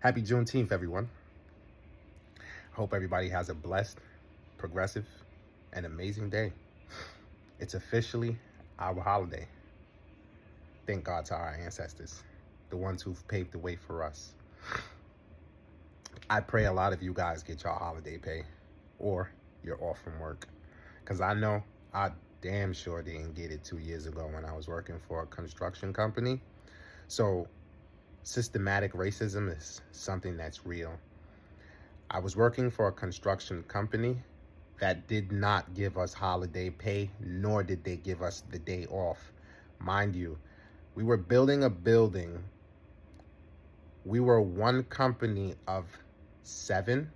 Happy Juneteenth, everyone. Hope everybody has a blessed, progressive, and amazing day. It's officially our holiday. Thank God to our ancestors, the ones who've paved the way for us. I pray a lot of you guys get your holiday pay or you're off from work. Because I know I damn sure didn't get it 2 years ago when I was working for a construction company. So systematic racism is something that's real. I was working for a construction company that did not give us holiday pay, nor did they give us the day off. Mind you, we were building a building. We were one company of 7.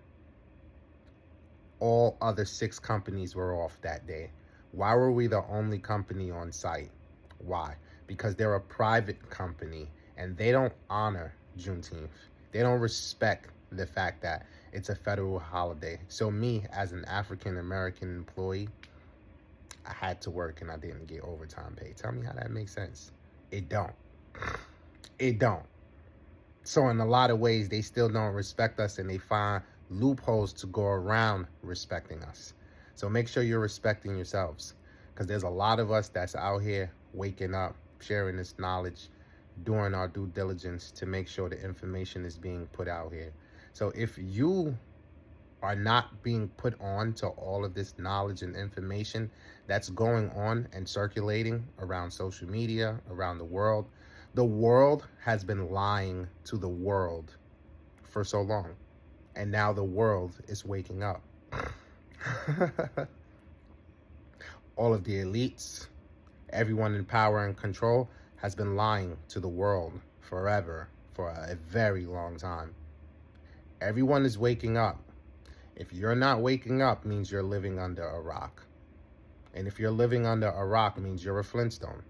All other 6 companies were off that day. Why were we the only company on site? Why? Because they're a private company and they don't honor Juneteenth. They don't respect the fact that it's a federal holiday. So me, as an African-American employee, I had to work and I didn't get overtime pay. Tell me how that makes sense. It don't. It don't. So in a lot of ways, they still don't respect us and they find loopholes to go around respecting us. So make sure you're respecting yourselves, because there's a lot of us that's out here waking up, sharing this knowledge, doing our due diligence to make sure the information is being put out here. So if you are not being put on to all of this knowledge and information that's going on and circulating around social media, around the world has been lying to the world for so long. And now the world is waking up. All of the elites, everyone in power and control has been lying to the world forever, for a very long time. Everyone is waking up. If you're not waking up, means you're living under a rock. And if you're living under a rock, means you're a Flintstone.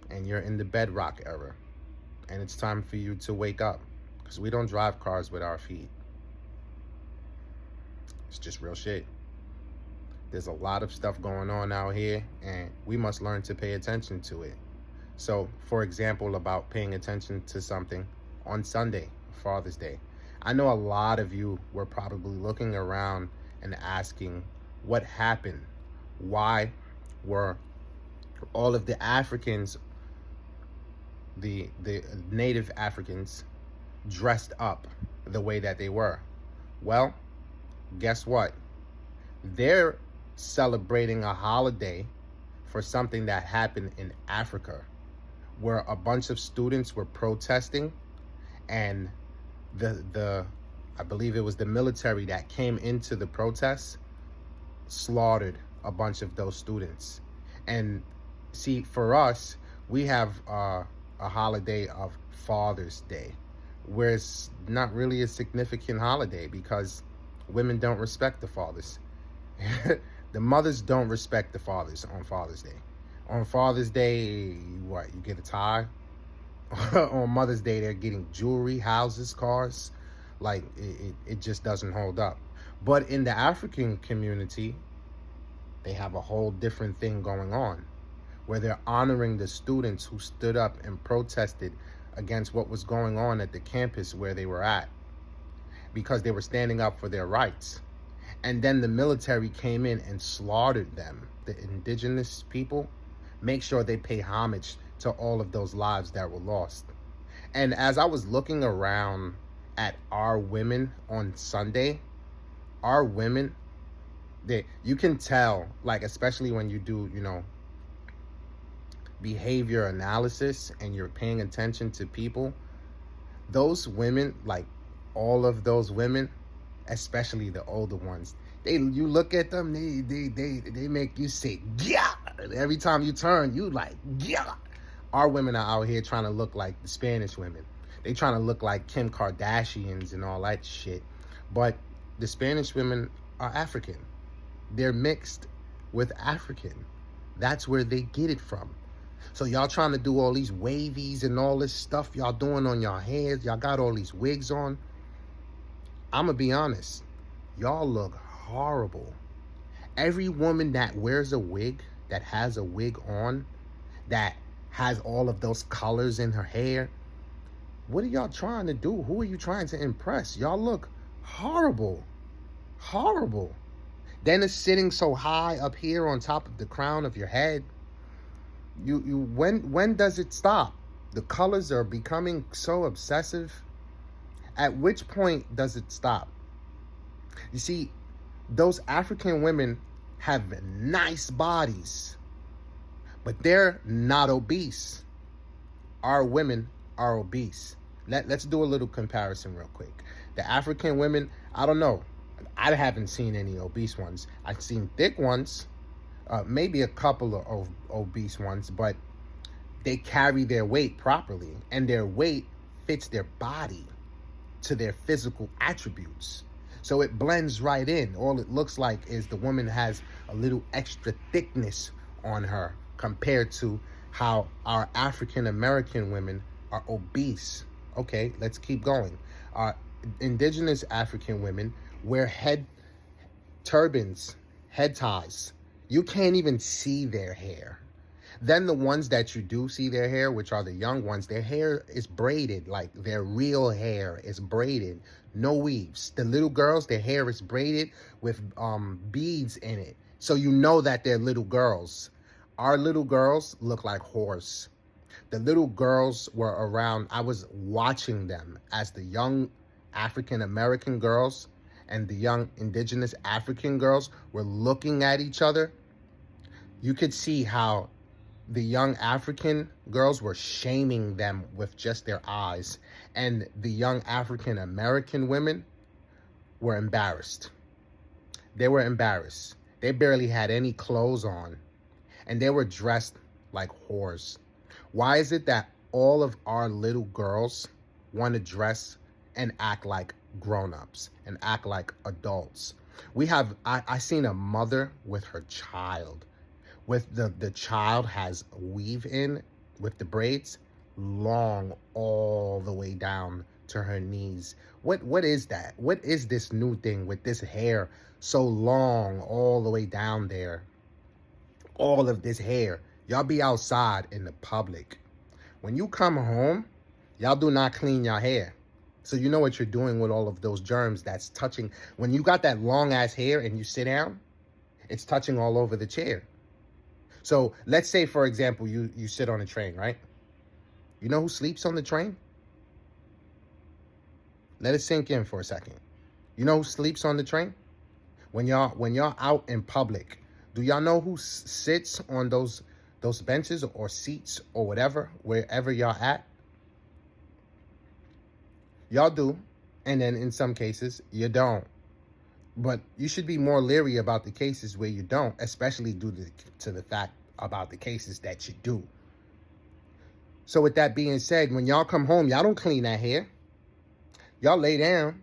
And you're in the bedrock era. And it's time for you to wake up. Because we don't drive cars with our feet. It's just real shit. There's a lot of stuff going on out here, and we must learn to pay attention to it. So, for example, about paying attention to something on Sunday, Father's Day. I know a lot of you were probably looking around and asking what happened. Why were all of the Africans, the native Africans, dressed up the way that they were? Well, guess what? They're celebrating a holiday for something that happened in Africa, where a bunch of students were protesting, and I believe it was the military that came into the protests, slaughtered a bunch of those students. And see, for us, we have a holiday of Father's Day, where it's not really a significant holiday because women don't respect the fathers. The mothers don't respect the fathers on Father's Day. On Father's Day, what, you get a tie? On Mother's Day, they're getting jewelry, houses, cars. Like, it just doesn't hold up. But in the African community, they have a whole different thing going on, where they're honoring the students who stood up and protested against what was going on at the campus where they were at, because they were standing up for their rights. And then the military came in and slaughtered them, the indigenous people. Make sure they pay homage to all of those lives that were lost. And as I was looking around at our women on Sunday, our women, you can tell, like, especially when you do, behavior analysis and you're paying attention to people, those women, like all of those women, especially the older ones, you look at them, they make you say yeah. Every time you turn, you like yeah. Our women are out here trying to look like the Spanish women. They trying to look like Kim Kardashians and all that shit. But the Spanish women are African. They're mixed with African. That's where they get it from. So y'all trying to do all these wavies and all this stuff y'all doing on your heads. Y'all got all these wigs on. I'm going to be honest. Y'all look horrible. Every woman that wears a wig, that has a wig on, that has all of those colors in her hair, What are y'all trying to do? Who are you trying to impress? Y'all look horrible. Horrible. Then it's sitting so high up here on top of the crown of your head. When does it stop? The colors are becoming so obsessive. At which point does it stop? You see, those African women have nice bodies, but they're not obese. Our women are obese. Let's do a little comparison real quick. The African women, I don't know. I haven't seen any obese ones. I've seen thick ones, maybe a couple of obese ones, but they carry their weight properly, and their weight fits their body to their physical attributes. So it blends right in. All it looks like is the woman has a little extra thickness on her compared to how our African American women are obese. Okay, let's keep going. Our indigenous African women wear head turbans, head ties. You can't even see their hair. Then the ones that you do see their hair, which are the young ones, their hair is braided, like their real hair is braided, no weaves. The little girls, their hair is braided with beads in it. So you know that they're little girls. Our little girls look like whores. The little girls were around, I was watching them as the young African American girls and the young indigenous African girls were looking at each other. You could see how the young African girls were shaming them with just their eyes, and the young African American women were embarrassed. They were embarrassed. They barely had any clothes on, and they were dressed like whores. Why is it that all of our little girls want to dress and act like grown-ups and act like adults? I seen a mother with her child, with the child has weave in with the braids long all the way down to her knees. What is that? What is this new thing with this hair so long all the way down there? All of this hair. Y'all be outside in the public. When you come home, y'all do not clean your hair. So you know what you're doing with all of those germs that's touching. When you got that long ass hair and you sit down, it's touching all over the chair. So let's say, for example, you sit on a train, right? You know who sleeps on the train? Let it sink in for a second. You know who sleeps on the train? When y'all out in public, do y'all know who sits on those benches or seats or whatever, wherever y'all at? Y'all do. And then in some cases, you don't. But you should be more leery about the cases where you don't, especially due to the fact about the cases that you do. So with that being said, when y'all come home, y'all don't clean that hair. Y'all lay down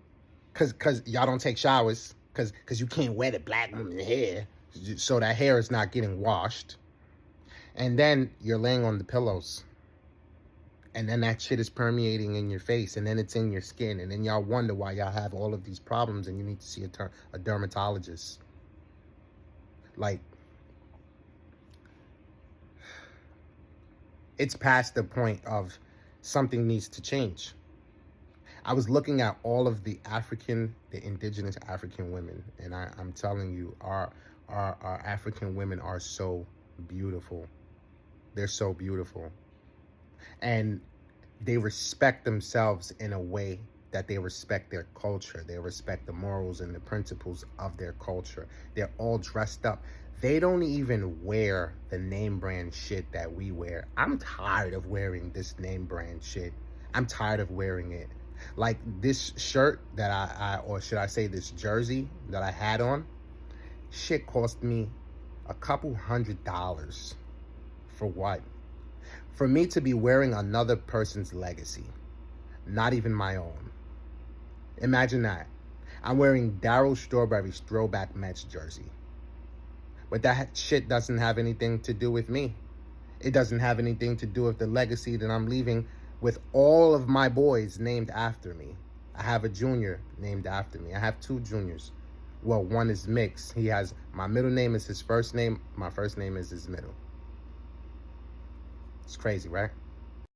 because y'all don't take showers because you can't wear the black woman's hair. So that hair is not getting washed. And then you're laying on the pillows. And then that shit is permeating in your face, and then it's in your skin, and then y'all wonder why y'all have all of these problems, and you need to see a dermatologist. Like, it's past the point of something needs to change. I was looking at all of the indigenous African women, and I'm telling you, our African women are so beautiful. They're so beautiful. And they respect themselves in a way that they respect their culture. They respect the morals and the principles of their culture. They're all dressed up. They don't even wear the name brand shit that we wear. I'm tired of wearing this name brand shit. I'm tired of wearing it. Like this shirt that or should I say this jersey that I had on, shit cost me a couple $100. For what? For me to be wearing another person's legacy, not even my own. Imagine that. I'm wearing Darryl Strawberry's throwback Mets jersey. But that shit doesn't have anything to do with me. It doesn't have anything to do with the legacy that I'm leaving with all of my boys named after me. I have a junior named after me. I have two juniors. Well, one is mixed. My middle name is his first name. My first name is his middle. It's crazy, right?